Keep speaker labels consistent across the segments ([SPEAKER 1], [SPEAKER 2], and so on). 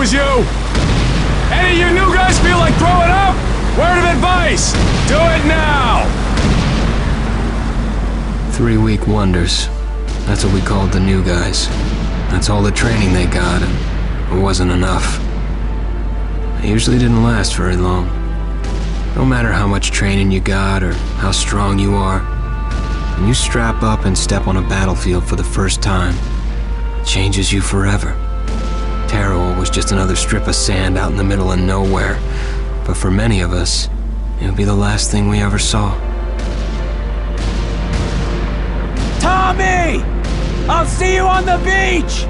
[SPEAKER 1] was you! Any of you new guys feel like throwing up? Word of advice! Do it now!
[SPEAKER 2] 3-week wonders. That's what we called the new guys. That's all the training they got, and it wasn't enough. It usually didn't last very long. No matter how much training you got or how strong you are, when you strap up and step on a battlefield for the first time, it changes you forever. Taro was just another strip of sand out in the middle of nowhere, but for many of us, it would be the last thing we ever saw.
[SPEAKER 3] Tommy! I'll see you on the beach!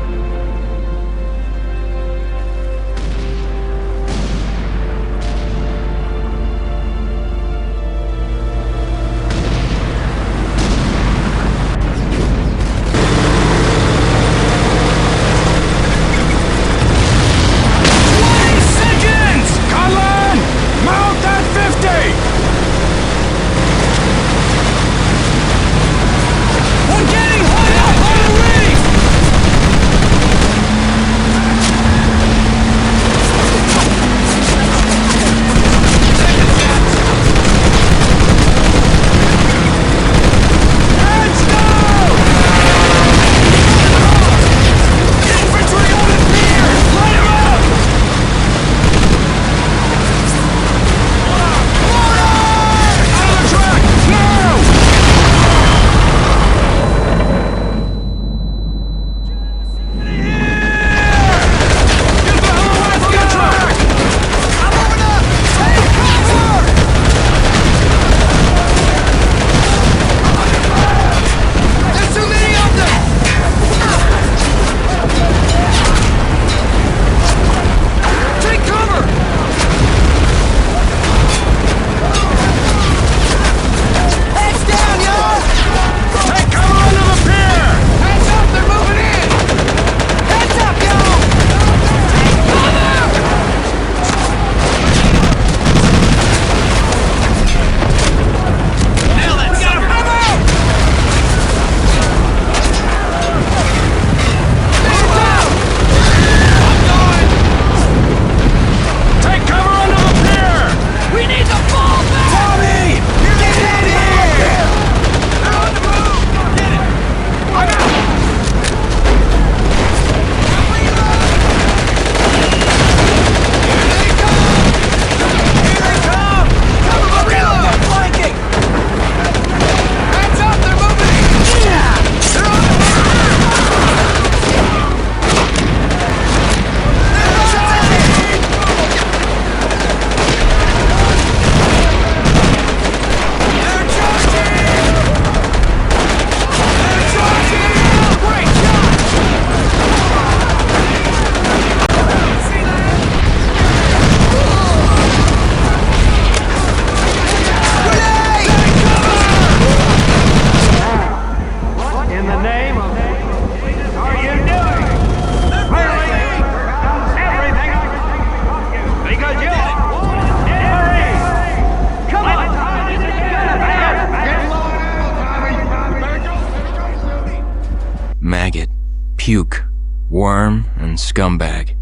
[SPEAKER 2] Maggot, puke, worm, and scumbag.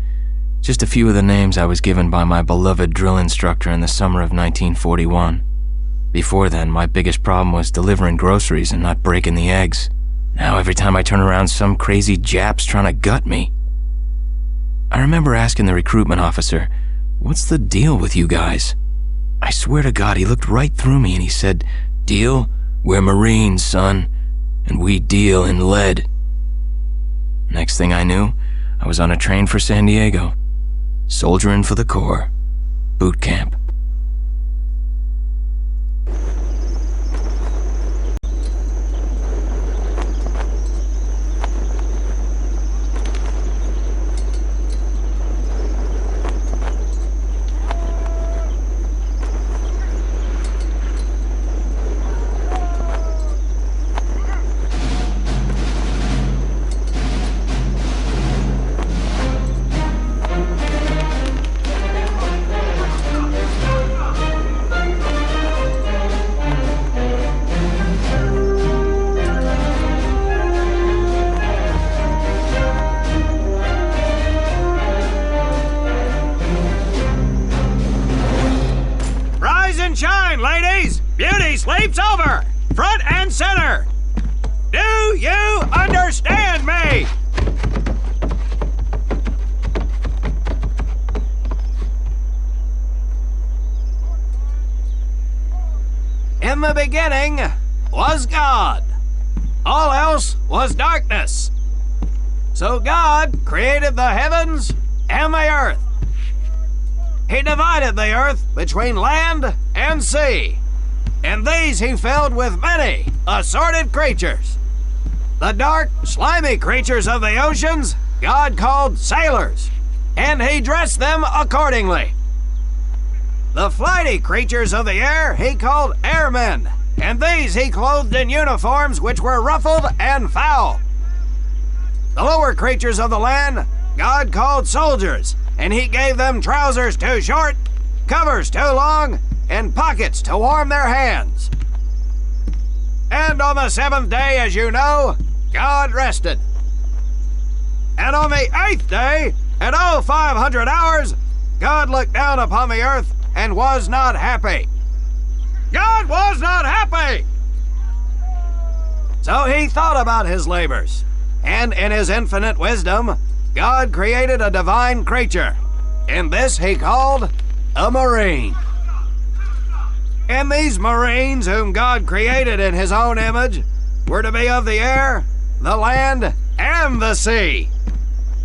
[SPEAKER 2] Just a few of the names I was given by my beloved drill instructor in the summer of 1941. Before then, my biggest problem was delivering groceries and not breaking the eggs. Now every time I turn around, some crazy Jap's trying to gut me. I remember asking the recruitment officer, "What's the deal with you guys?" I swear to God, he looked right through me and he said, "Deal? We're Marines, son, and we deal in lead." Next thing I knew, I was on a train for San Diego, soldiering for the Corps, boot camp.
[SPEAKER 4] Beauty sleeps over, front and center. Do you understand me? In the beginning was God. All else was darkness. So God created the heavens and the earth. He divided the earth between land and sea, and these he filled with many assorted creatures. The dark, slimy creatures of the oceans God called sailors, and he dressed them accordingly. The flighty creatures of the air he called airmen, and these he clothed in uniforms which were ruffled and foul. The lower creatures of the land God called soldiers, and he gave them trousers too short, covers too long, and pockets to warm their hands. And on the seventh day, as you know, God rested. And on the eighth day, at 0500 hours, God looked down upon the earth and was not happy. God was not happy! So he thought about his labors, and in his infinite wisdom, God created a divine creature, and this he called a marine. And these marines, whom God created in his own image, were to be of the air, the land, and the sea.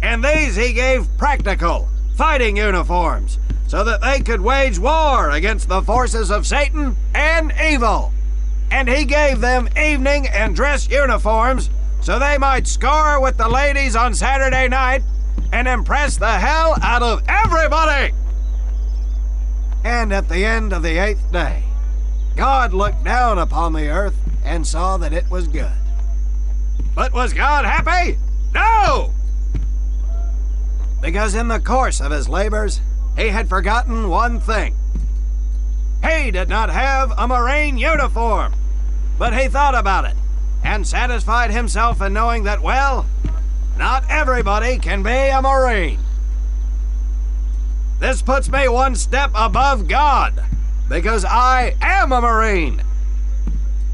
[SPEAKER 4] And these he gave practical, fighting uniforms, so that they could wage war against the forces of Satan and evil. And he gave them evening and dress uniforms, so they might score with the ladies on Saturday night and impress the hell out of everybody. And at the end of the eighth day, God looked down upon the earth and saw that it was good. But was God happy? No! Because in the course of his labors, he had forgotten one thing. He did not have a Marine uniform, but he thought about it and satisfied himself in knowing that, well, not everybody can be a Marine. This puts me one step above God, because I am a Marine.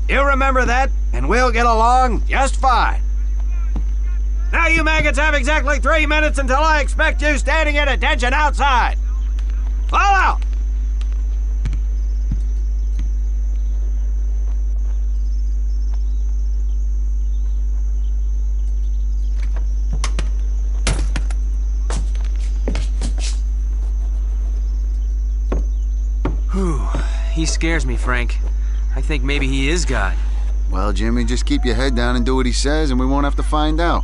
[SPEAKER 4] You remember that, and we'll get along just fine. Now you maggots have exactly 3 minutes until I expect you standing at attention outside. Fall out!
[SPEAKER 3] Whew. He scares me, Frank. I think maybe he is God.
[SPEAKER 5] Well, Jimmy, just keep your head down and do what he says, and we won't have to find out.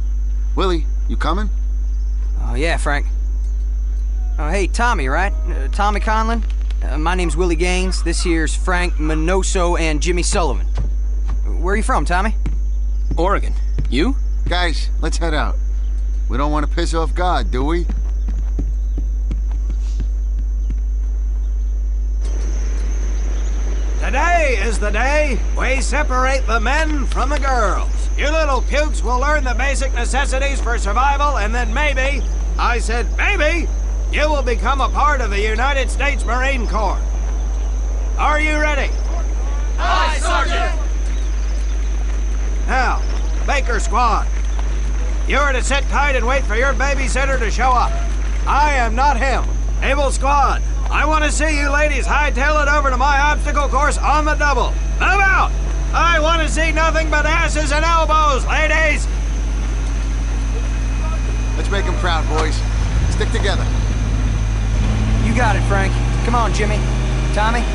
[SPEAKER 5] Willie, you coming?
[SPEAKER 3] Oh, yeah, Frank. Oh, hey, Tommy, right? Tommy Conlon? My name's Willie Gaines. This here's Frank Minoso and Jimmy Sullivan. Where are you from, Tommy?
[SPEAKER 2] Oregon. You?
[SPEAKER 5] Guys, let's head out. We don't want to piss off God, do we?
[SPEAKER 4] Today is the day we separate the men from the girls. You little pukes will learn the basic necessities for survival, and then maybe, I said maybe, you will become a part of the United States Marine Corps. Are you ready?
[SPEAKER 1] Aye, Sergeant!
[SPEAKER 4] Now, Baker Squad, you are to sit tight and wait for your babysitter to show up. I am not him. Able Squad, I want to see you ladies hightail it over to my obstacle course on the double. Move out! I want to see nothing but asses and elbows, ladies!
[SPEAKER 5] Let's make him proud, boys. Stick together.
[SPEAKER 3] You got it, Frank. Come on, Jimmy. Tommy?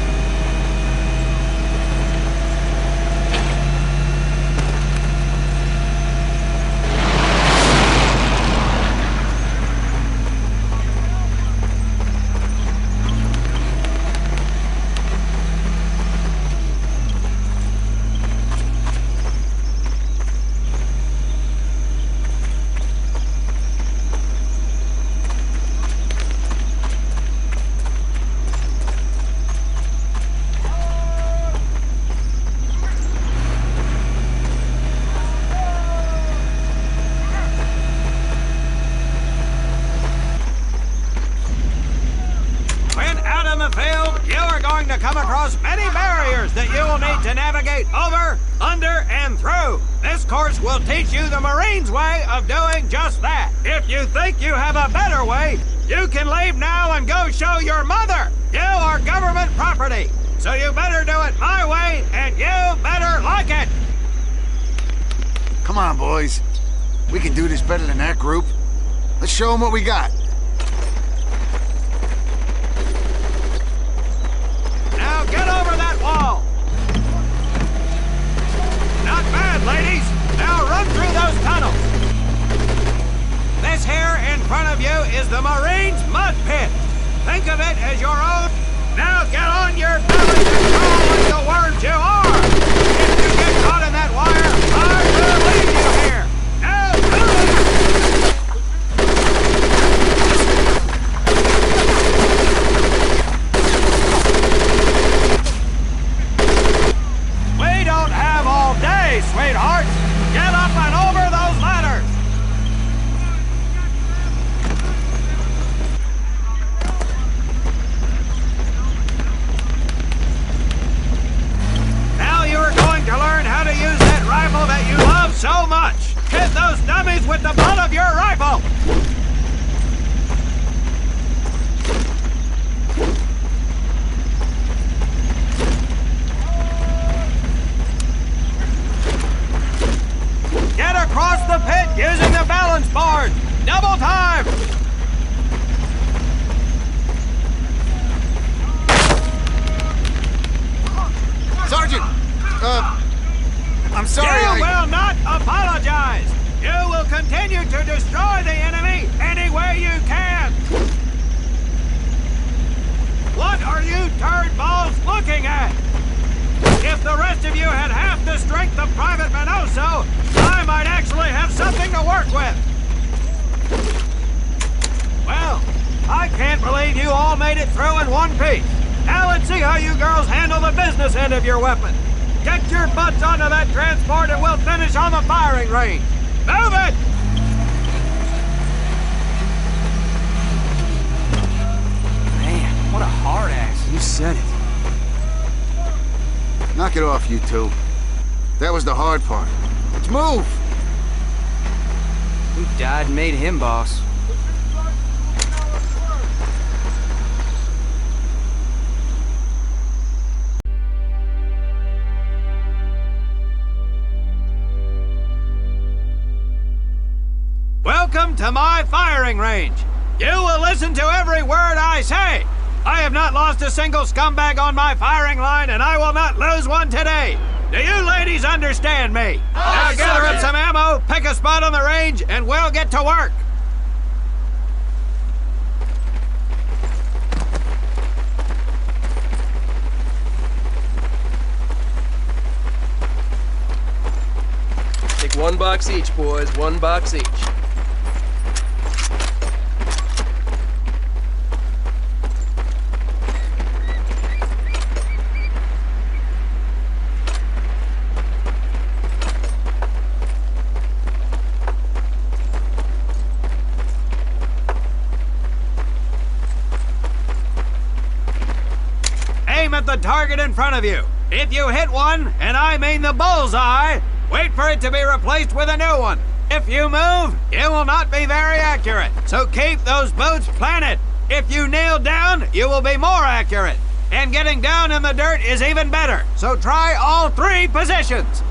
[SPEAKER 4] to come across many barriers that you will need to navigate over, under, and through. This course will teach you the Marines' way of doing just that. If you think you have a better way, you can leave now and go show your mother. You are government property, so you better do it my way, and you better like it.
[SPEAKER 5] Come on, boys. We can do this better than that group. Let's show them what we got.
[SPEAKER 4] Now get over that wall. Not bad, ladies. Now run through those tunnels. This here in front of you is the Marines' mud pit. Think of it as your own. Now get on your belly and crawl like the worms you are. If you get caught in that wire, I will leave you here. Now do it. We don't have all day, sweetheart. Get up and over those ladders. To learn how to use that rifle that you love so much. Hit those dummies with the butt of your rifle. Get across the pit using the balance board. Double time.
[SPEAKER 5] Sergeant! I'm sorry,
[SPEAKER 4] You will not apologize! You will continue to destroy the enemy any way you can! What are you turd balls looking at? If the rest of you had half the strength of Private Minoso, I might actually have something to work with! Well, I can't believe you all made it through in one piece. Now let's see how you girls handle the business end of your weapon. Get your butts onto that transport and we'll finish on the firing range. Move it!
[SPEAKER 3] Man, what a hard ass. You said it.
[SPEAKER 5] Knock it off, you two. That was the hard part. Let's move!
[SPEAKER 3] Who died and made him boss?
[SPEAKER 4] Welcome to my firing range. You will listen to every word I say. I have not lost a single scumbag on my firing line, and I will not lose one today. Do you ladies understand me? Now gather up some ammo, pick a spot on the range, and we'll get to work.
[SPEAKER 6] Take 1 box each, boys. 1 box each.
[SPEAKER 4] Aim at the target in front of you. If you hit one, and I mean the bullseye, wait for it to be replaced with a new one. If you move, it will not be very accurate. So keep those boots planted. If you kneel down, you will be more accurate. And getting down in the dirt is even better. So try all 3 positions.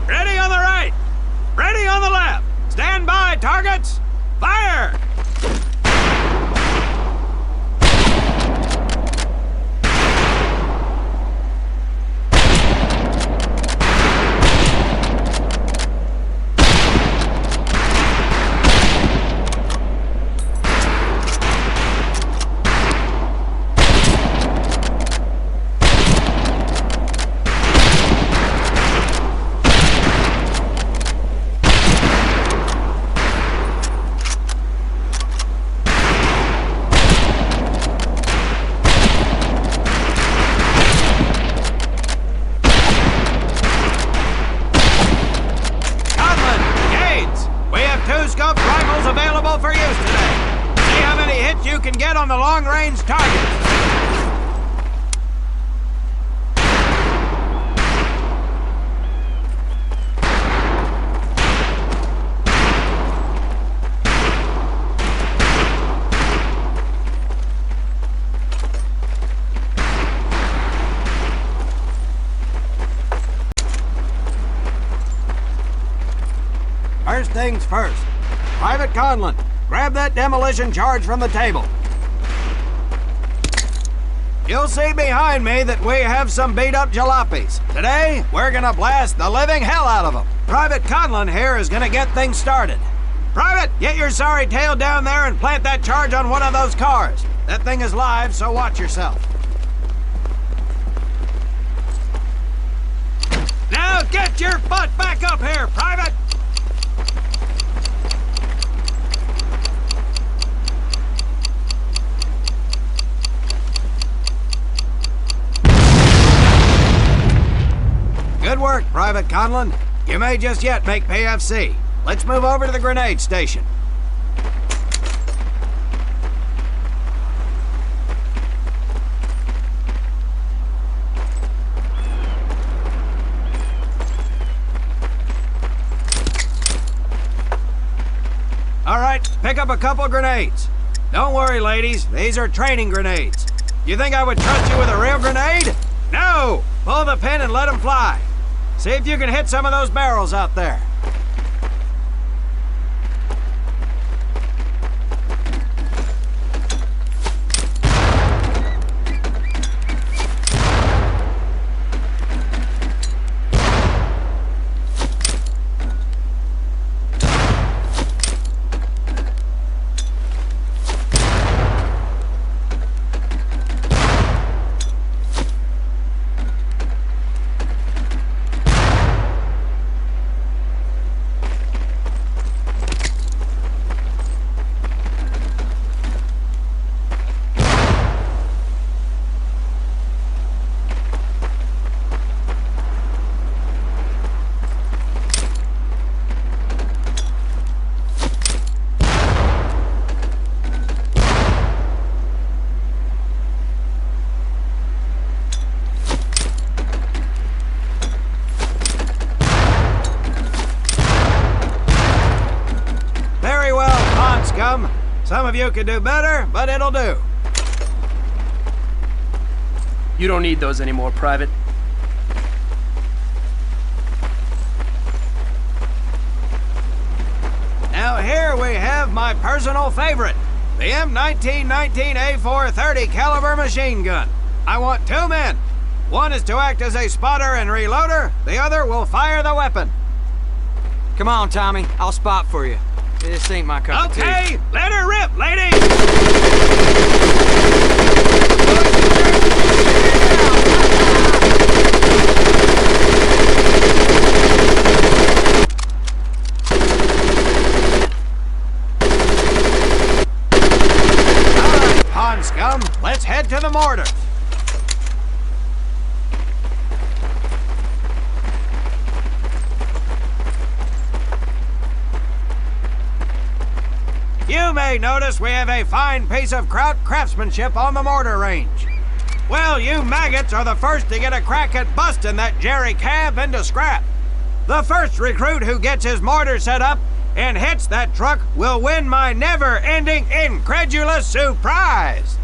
[SPEAKER 4] Ready on the right. Ready on the left. Stand by, targets. Fire! On the long-range target. First things first. Private Conlon, grab that demolition charge from the table. You'll see behind me that we have some beat-up jalopies. Today, we're gonna blast the living hell out of them. Private Conlon here is gonna get things started. Private, get your sorry tail down there and plant that charge on one of those cars. That thing is live, so watch yourself. Now get your butt back up here, Private! Good work, Private Conlon. You may just yet make PFC. Let's move over to the grenade station. All right, pick up a couple grenades. Don't worry, ladies. These are training grenades. You think I would trust you with a real grenade? No! Pull the pin and let them fly. See if you can hit some of those barrels out there. Some of you could do better, but it'll do.
[SPEAKER 6] You don't need those anymore, Private.
[SPEAKER 4] Now here we have my personal favorite, the M1919A4 caliber machine gun. I want 2 men. One is to act as a spotter and reloader, the other will fire the weapon.
[SPEAKER 3] Come on, Tommy. I'll spot for you. This ain't my cup of tea.
[SPEAKER 4] Okay, let her rip, lady! All right, pond scum, let's head to the mortar. You may notice we have a fine piece of Kraut craftsmanship on the mortar range. Well, you maggots are the first to get a crack at busting that Jerry cab into scrap. The first recruit who gets his mortar set up and hits that truck will win my never-ending incredulous surprise.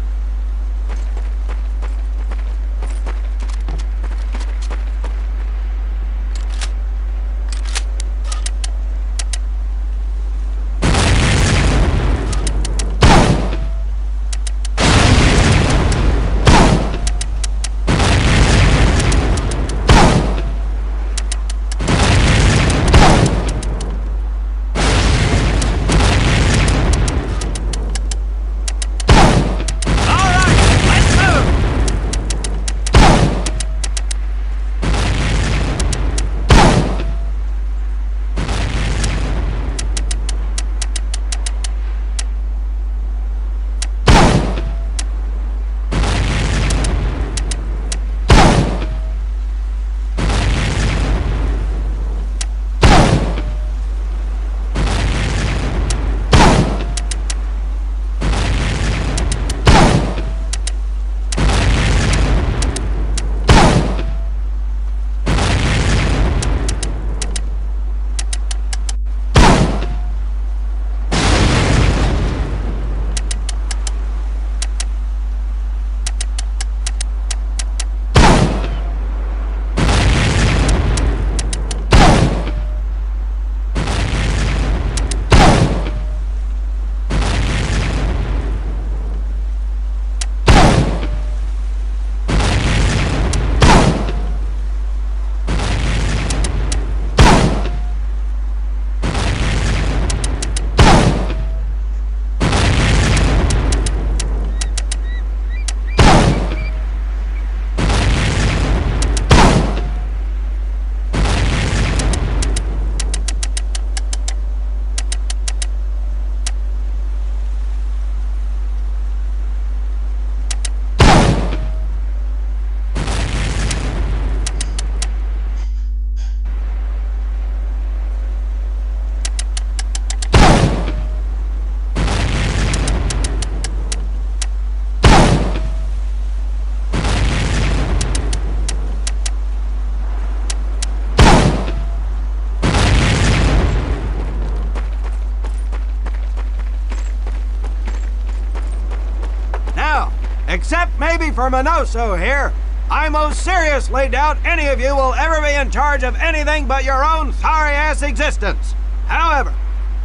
[SPEAKER 4] Except maybe for Minoso here. I most seriously doubt any of you will ever be in charge of anything but your own sorry-ass existence. However,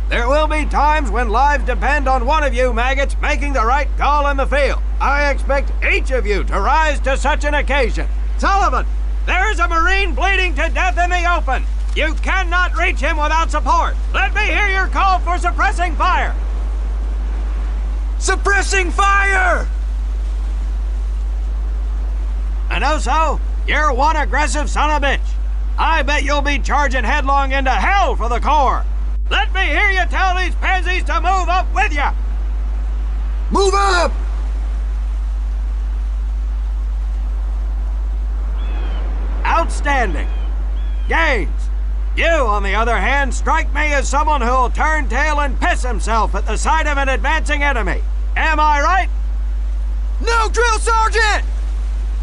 [SPEAKER 4] there will be times when lives depend on one of you maggots making the right call in the field. I expect each of you to rise to such an occasion. Sullivan, there's a Marine bleeding to death in the open. You cannot reach him without support. Let me hear your call for suppressing fire.
[SPEAKER 3] Suppressing fire!
[SPEAKER 4] Minoso, you're one aggressive son of a bitch. I bet you'll be charging headlong into hell for the Corps. Let me hear you tell these pansies to move up with you.
[SPEAKER 5] Move up!
[SPEAKER 4] Outstanding. Gaines, you, on the other hand, strike me as someone who'll turn tail and piss himself at the sight of an advancing enemy. Am I right?
[SPEAKER 3] No, drill sergeant!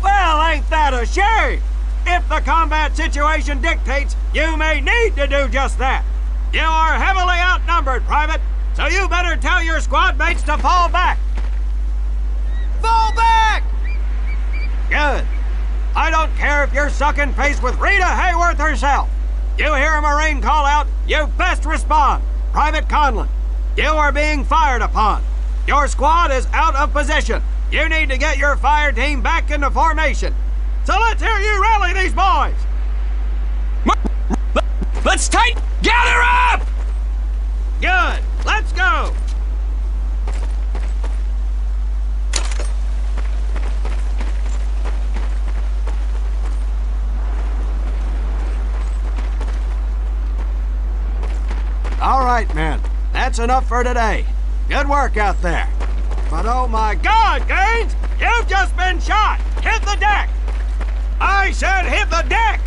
[SPEAKER 4] Well, ain't that a shame? If the combat situation dictates, you may need to do just that. You are heavily outnumbered, Private, so you better tell your squad mates to fall back.
[SPEAKER 3] Fall back!
[SPEAKER 4] Good. I don't care if you're sucking face with Rita Hayworth herself. You hear a Marine call out, you best respond. Private Conlon, you are being fired upon. Your squad is out of position. You need to get your fire team back into formation. So let's hear you rally these boys.
[SPEAKER 1] Let's tight. Gather up!
[SPEAKER 4] Good. Let's go. All right, men. That's enough for today. Good work out there. But oh my God, Gaines! You've just been shot! Hit the deck! I said hit the deck!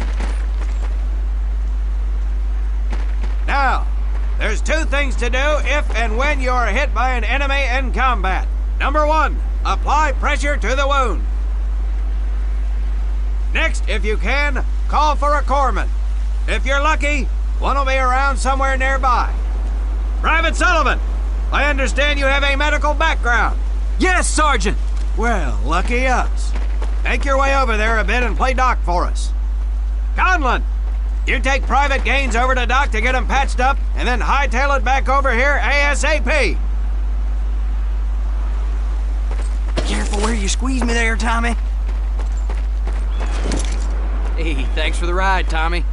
[SPEAKER 4] Now, there's two things to do if and when you are hit by an enemy in combat. Number one, apply pressure to the wound. Next, if you can, call for a corpsman. If you're lucky, one will be around somewhere nearby. Private Sullivan, I understand you have a medical background.
[SPEAKER 3] Yes, Sergeant!
[SPEAKER 4] Well, lucky us. Make your way over there a bit and play Doc for us. Conlon, you take Private Gaines over to Doc to get him patched up, and then hightail it back over here ASAP.
[SPEAKER 3] Careful where you squeeze me there, Tommy. Hey, thanks for the ride, Tommy.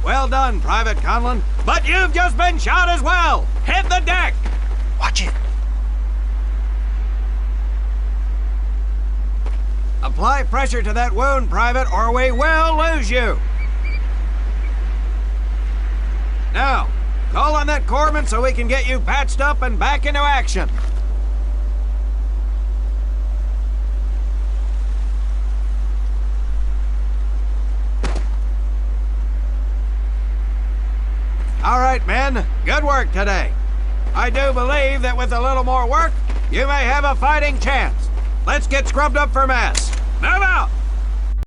[SPEAKER 4] Well done, Private Conlon. But you've just been shot as well. Hit the deck.
[SPEAKER 3] Watch it.
[SPEAKER 4] Apply pressure to that wound, Private, or we will lose you. Now, call on that corpsman so we can get you patched up and back into action. All right, men. Good work today. I do believe that with a little more work, you may have a fighting chance. Let's get scrubbed up for mass. Move out!